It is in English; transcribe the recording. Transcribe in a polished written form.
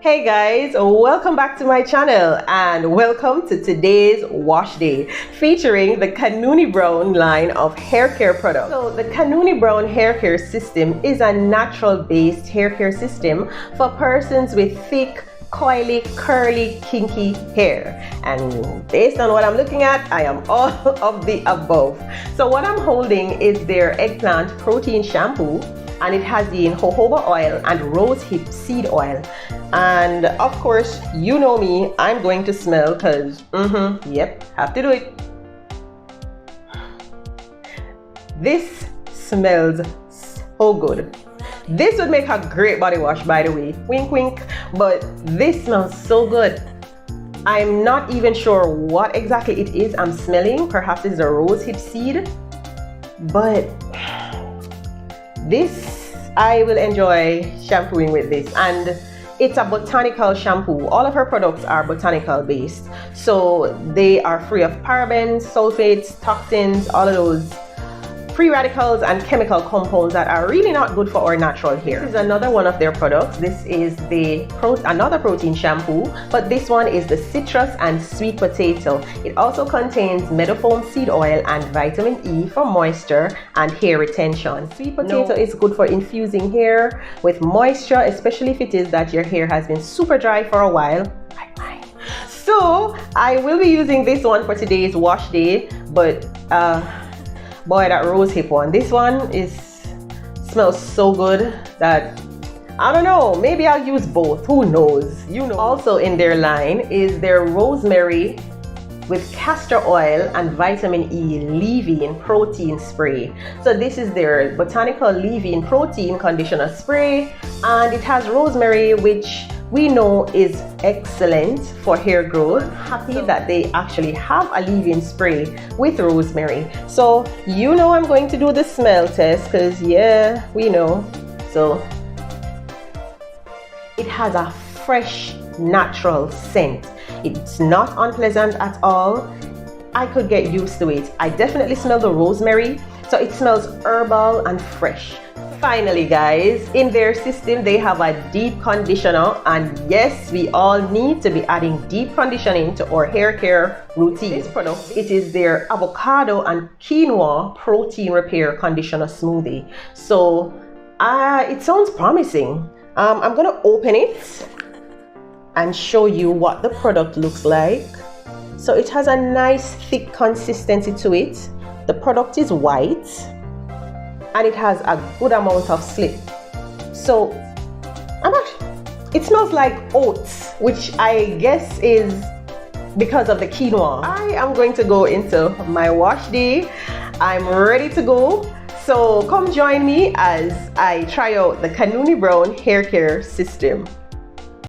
Hey guys, welcome back to my channel and welcome to today's wash day featuring the Kanuni Brown line of hair care products. So the Kanuni Brown hair care system is a natural based hair care system for persons with thick, coily, curly, kinky hair, and based on what I'm looking at, I am all of the above. So what I'm holding is their Eggplant protein shampoo, and it has the jojoba oil and rosehip seed oil. And of course, you know me, I'm going to smell because, yep, have to do it. This smells so good. This would make a great body wash, by the way, wink wink, but this smells so good. I'm not even sure what exactly it is I'm smelling. Perhaps it's a rosehip seed, but this, I will enjoy shampooing with this. And it's a botanical shampoo. All of her products are botanical based, so they are free of parabens, sulfates, toxins, all of those free radicals and chemical compounds that are really not good for our natural hair. This is another one of their products. This is the another protein shampoo, but this one is the citrus and sweet potato. It also contains meadowfoam seed oil and vitamin E for moisture and hair retention. Sweet potato is good for infusing hair with moisture, especially if it is that your hair has been super dry for a while, like mine. So I will be using this one for today's wash day, but boy, that rosehip one, this one smells so good that I don't know, maybe I'll use both, who knows, you know. Also in their line is their Rosemary with castor oil and vitamin E leave-in protein spray. So this is their botanical leave-in protein conditioner spray, and it has rosemary, which we know is excellent for hair growth. I'm happy that they actually have a leave-in spray with rosemary. So you know I'm going to do the smell test because yeah, we know. So it has a fresh, natural scent. It's not unpleasant at all. I could get used to it. I definitely smell the rosemary, so it smells herbal and fresh. Finally guys, in their system they have a deep conditioner, and yes, we all need to be adding deep conditioning to our hair care routine. This product, it is their avocado and quinoa protein repair conditioner smoothie. So it sounds promising. I'm gonna open it and show you what the product looks like. So it has a nice thick consistency to it. The product is white and it has a good amount of slip. So it smells like oats, which I guess is because of the quinoa. I am going to go into my wash day. I'm ready to go. So come join me as I try out the Kanuni Brown hair care system.